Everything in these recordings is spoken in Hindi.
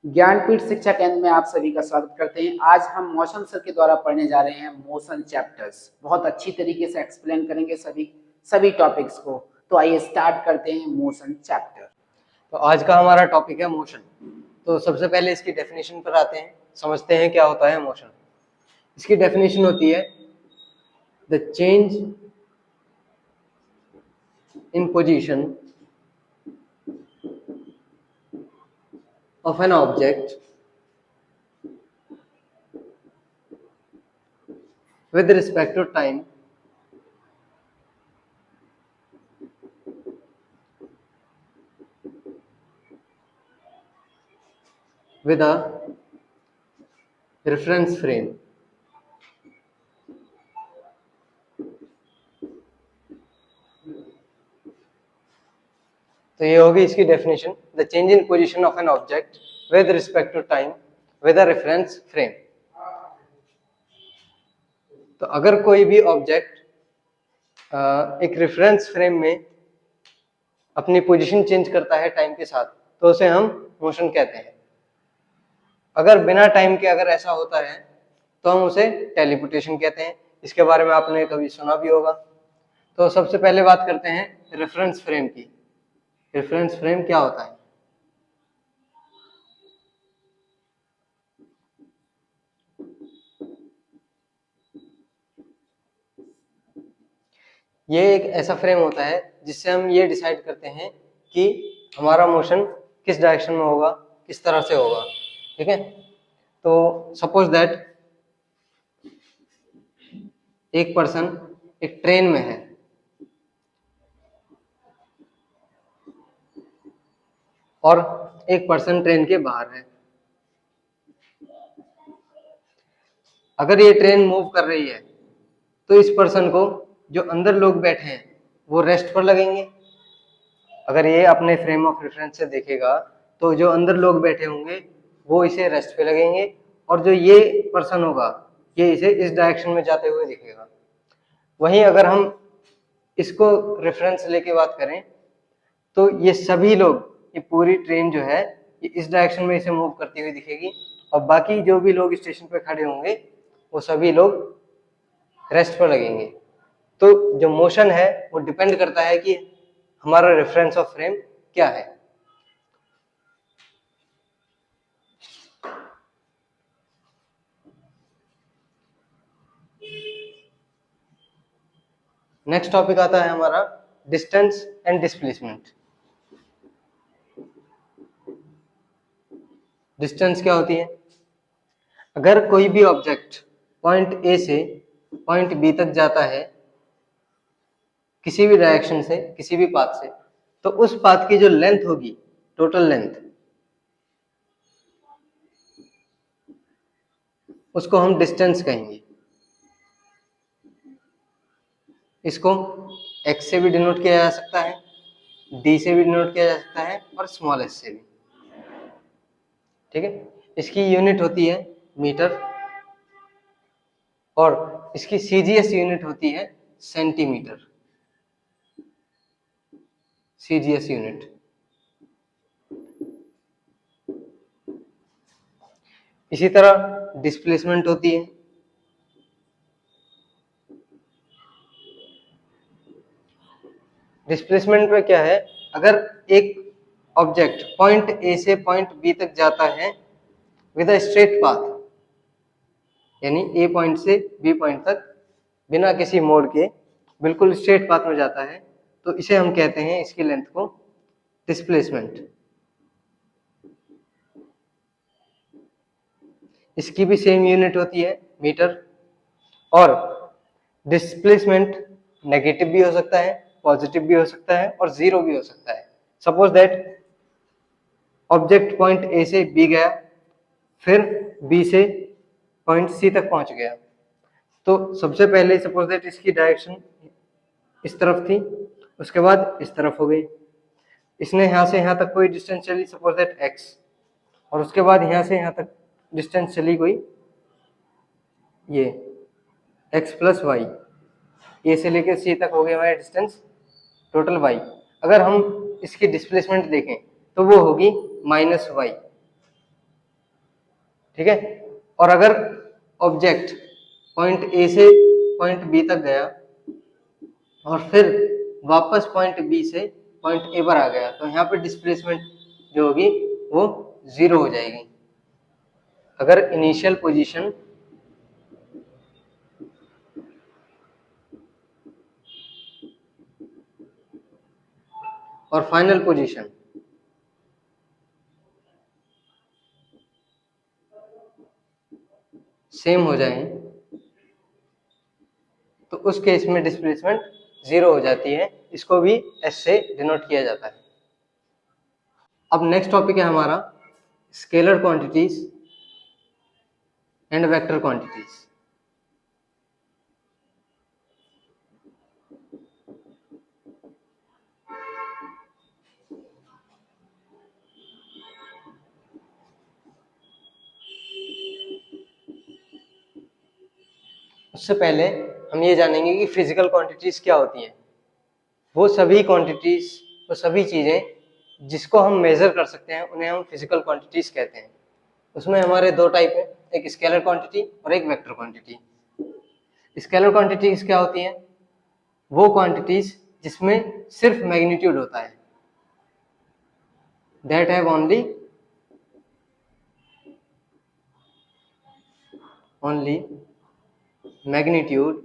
ज्ञानपीठ शिक्षा केंद्र में आप सभी का स्वागत करते हैं। आज हम मोशन सर के द्वारा पढ़ने जा रहे हैं मोशन चैप्टर्स। बहुत अच्छी तरीके से एक्सप्लेन करेंगे सभी टॉपिक्स को। तो आइए स्टार्ट करते हैं मोशन चैप्टर। तो आज का हमारा टॉपिक है मोशन। तो सबसे पहले इसकी डेफिनेशन पर आते हैं, समझते हैं क्या होता है मोशन। इसकी डेफिनेशन होती है the change in position of an object with respect to time with a reference frame. तो ये होगी इसकी definition, the change in position of an object with respect to time with a reference frame. तो अगर कोई भी ऑब्जेक्ट एक रेफरेंस फ्रेम में अपनी पोजीशन चेंज करता है टाइम के साथ, तो उसे हम मोशन कहते हैं। अगर बिना टाइम के अगर ऐसा होता है तो हम उसे टेलीपोर्टेशन कहते हैं। इसके बारे में आपने कभी सुना भी होगा। तो सबसे पहले बात करते हैं रेफरेंस फ्रेम की। रेफरेंस फ्रेम क्या होता है? ये एक ऐसा फ्रेम होता है जिससे हम ये डिसाइड करते हैं कि हमारा मोशन किस डायरेक्शन में होगा, किस तरह से होगा। ठीक है, तो सपोज दैट एक पर्सन एक ट्रेन में है और एक पर्सन ट्रेन के बाहर है। अगर ये ट्रेन मूव कर रही है तो इस पर्सन को जो अंदर लोग बैठे हैं वो रेस्ट पर लगेंगे। अगर ये अपने फ्रेम ऑफ रेफरेंस से देखेगा तो जो अंदर लोग बैठे होंगे वो इसे रेस्ट पे लगेंगे, और जो ये पर्सन होगा ये इसे इस डायरेक्शन में जाते हुए दिखेगा। वहीं अगर हम इसको रेफरेंस लेके बात करें तो ये सभी लोग, ये पूरी ट्रेन जो है ये इस डायरेक्शन में इसे मूव करती हुई दिखेगी, और बाकी जो भी लोग स्टेशन पे खड़े होंगे वो सभी लोग रेस्ट पर लगेंगे। तो जो मोशन है वो डिपेंड करता है कि हमारा रेफरेंस ऑफ फ्रेम क्या है। नेक्स्ट टॉपिक आता है हमारा डिस्टेंस एंड डिस्प्लेसमेंट। डिस्टेंस क्या होती है? अगर कोई भी ऑब्जेक्ट पॉइंट ए से पॉइंट बी तक जाता है किसी भी डायरेक्शन से, किसी भी पाथ से, तो उस पाथ की जो लेंथ होगी, टोटल लेंथ, उसको हम डिस्टेंस कहेंगे। इसको x से भी डिनोट किया जा सकता है, d से भी डिनोट किया जा सकता है, और स्मॉल s से भी। ठीक है, इसकी यूनिट होती है मीटर, और इसकी CGS यूनिट होती है सेंटीमीटर। CGS unit. इसी तरह डिस्प्लेसमेंट होती है। डिस्प्लेसमेंट में क्या है? अगर एक ऑब्जेक्ट पॉइंट ए से पॉइंट बी तक जाता है विद अ स्ट्रेट पाथ, यानी ए पॉइंट से बी पॉइंट तक बिना किसी मोड़ के बिल्कुल स्ट्रेट पाथ में जाता है, तो इसे हम कहते हैं, इसकी लेंथ को, डिस्प्लेसमेंट। इसकी भी सेम यूनिट होती है मीटर, और डिस्प्लेसमेंट नेगेटिव भी हो सकता है, पॉजिटिव भी हो सकता है, और जीरो भी हो सकता है। Suppose that object point A से बी गया, फिर बी से पॉइंट सी तक पहुंच गया, तो सबसे पहले सपोज दैट इसकी डायरेक्शन इस तरफ थी, उसके बाद इस तरफ हो गई। इसने यहाँ से यहाँ तक कोई डिस्टेंस चली, सपोज दैट x, और उसके बाद यहाँ से यहाँ तक डिस्टेंस चली कोई ये x प्लस वाई, ए से लेकर सी तक हो गया हमारा डिस्टेंस टोटल y। अगर हम इसकी डिस्प्लेसमेंट देखें तो वो होगी माइनस वाई। ठीक है। और अगर ऑब्जेक्ट पॉइंट ए से पॉइंट बी तक गया और फिर वापस पॉइंट बी से पॉइंट ए पर आ गया, तो यहाँ पे डिस्प्लेसमेंट जो होगी वो 0 हो जाएगी। अगर इनिशियल पोजीशन और फाइनल पोजीशन सेम हो जाए तो उस केस में डिस्प्लेसमेंट 0 हो जाती है। इसको भी एस से डिनोट किया जाता है। अब नेक्स्ट टॉपिक है हमारा scalar quantities and vector quantities. उससे पहले हम ये जानेंगे कि फिजिकल क्वांटिटीज क्या होती हैं। वो सभी क्वांटिटीज, वो सभी चीजें जिसको हम मेजर कर सकते हैं उन्हें हम फिजिकल क्वांटिटीज कहते हैं। उसमें हमारे दो टाइप है, एक स्केलर क्वांटिटी और एक वेक्टर क्वांटिटी। स्केलर क्वांटिटीज क्या होती हैं? वो क्वांटिटीज जिसमें सिर्फ मैग्नीट्यूड होता है, that have only magnitude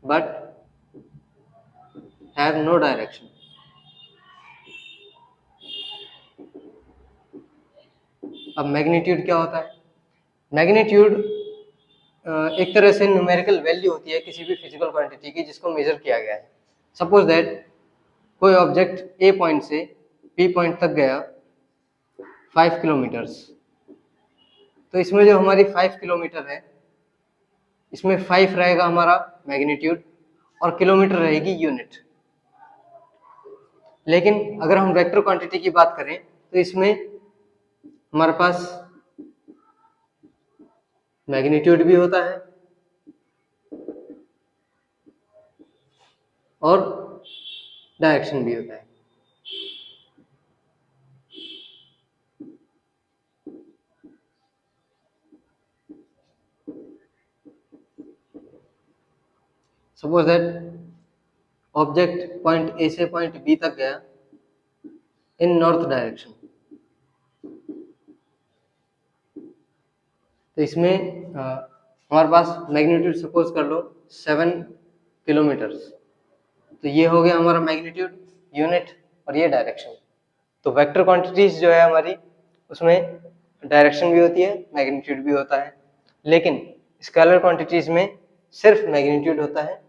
but have no direction. अब मैग्नीट्यूड क्या होता है? मैग्नीट्यूड एक तरह से न्यूमेरिकल वैल्यू होती है किसी भी फिजिकल क्वांटिटी की जिसको मेजर किया गया है। सपोज दैट कोई ऑब्जेक्ट ए पॉइंट से बी पॉइंट तक गया 5 किलोमीटर्स, तो इसमें जो हमारी 5 किलोमीटर है इसमें 5 रहेगा हमारा मैग्नीट्यूड और किलोमीटर रहेगी यूनिट। लेकिन अगर हम वेक्टर क्वांटिटी की बात करें तो इसमें हमारे पास मैग्नीट्यूड भी होता है और डायरेक्शन भी होता है। Suppose that object point A से पॉइंट बी तक गया इन नॉर्थ डायरेक्शन, तो इसमें हमारे पास मैग्नीट्यूड सपोज कर लो 7 किलोमीटर्स, तो ये हो गया हमारा मैग्नीट्यूड, यूनिट और ये डायरेक्शन। तो वेक्टर क्वांटिटीज जो है हमारी उसमें डायरेक्शन भी होती है, मैग्नीट्यूड भी होता है, लेकिन स्केलर क्वांटिटीज में सिर्फ मैग्नीट्यूड होता है,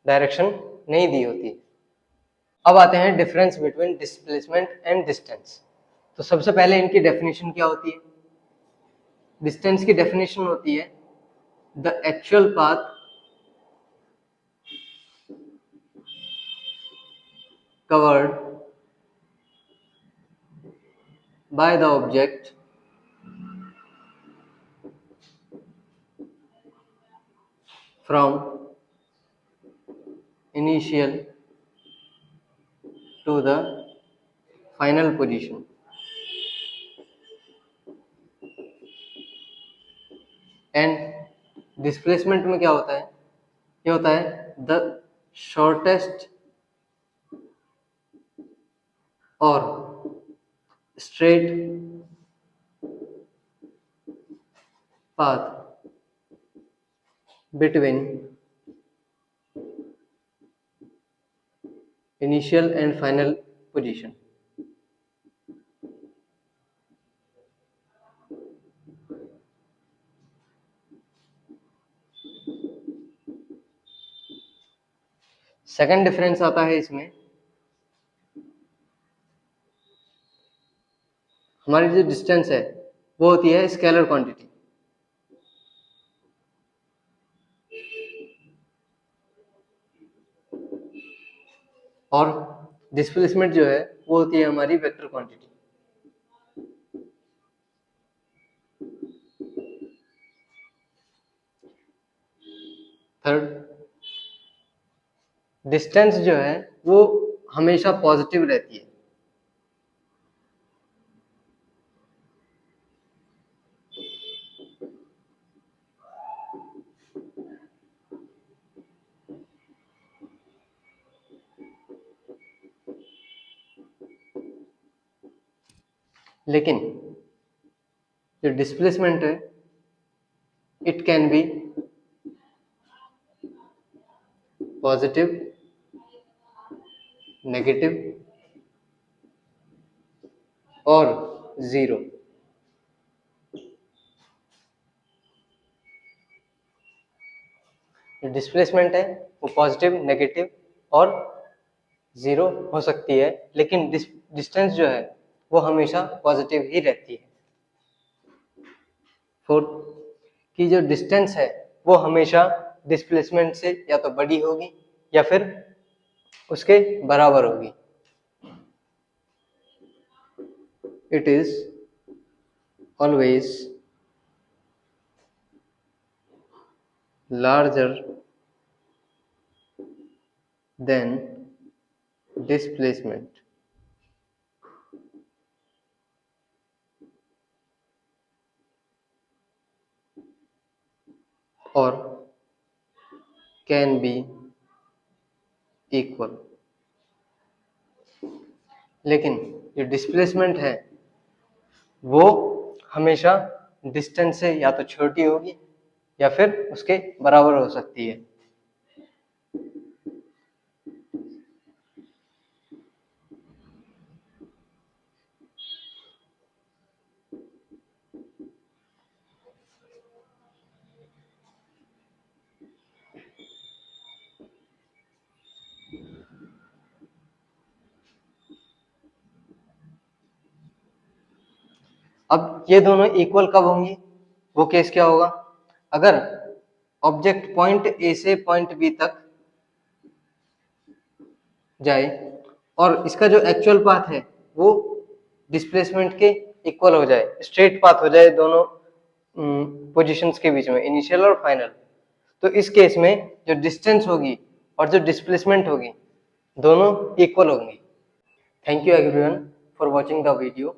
डायरेक्शन नहीं दी होती। अब आते हैं difference between displacement and distance. तो सबसे पहले इनकी डेफिनेशन क्या होती है? डिस्टेंस की डेफिनेशन होती है the actual path covered by the object from initial to the final position. And displacement में क्या होता है? ये होता है द शॉर्टेस्ट और straight path between initial and final position. Second difference आता है इसमें, हमारी जो डिस्टेंस है वो होती है स्केलर क्वांटिटी, और डिस्प्लेसमेंट जो है वो होती है हमारी वेक्टर क्वांटिटी। थर्ड, डिस्टेंस जो है वो हमेशा पॉजिटिव रहती है, लेकिन जो डिस्प्लेसमेंट है it can be positive, negative और जीरो। जो डिस्प्लेसमेंट है वो पॉजिटिव, नेगेटिव और जीरो हो सकती है, लेकिन डिस्टेंस जो है वो हमेशा पॉजिटिव ही रहती है। फोर्थ, कि जो डिस्टेंस है वो हमेशा डिस्प्लेसमेंट से या तो बड़ी होगी या फिर उसके बराबर होगी। It is always larger than displacement. Or can be equal. लेकिन जो डिस्प्लेसमेंट है वो हमेशा डिस्टेंस से या तो छोटी होगी या फिर उसके बराबर हो सकती है। अब ये दोनों इक्वल कब होंगी? वो केस क्या होगा? अगर ऑब्जेक्ट पॉइंट ए से पॉइंट बी तक जाए और इसका जो एक्चुअल पाथ है वो डिस्प्लेसमेंट के इक्वल हो जाए, स्ट्रेट पाथ हो जाए दोनों पोजीशंस के बीच में, इनिशियल और फाइनल, तो इस केस में जो डिस्टेंस होगी और जो डिस्प्लेसमेंट होगी दोनों इक्वल होंगी। Thank you everyone for watching the video.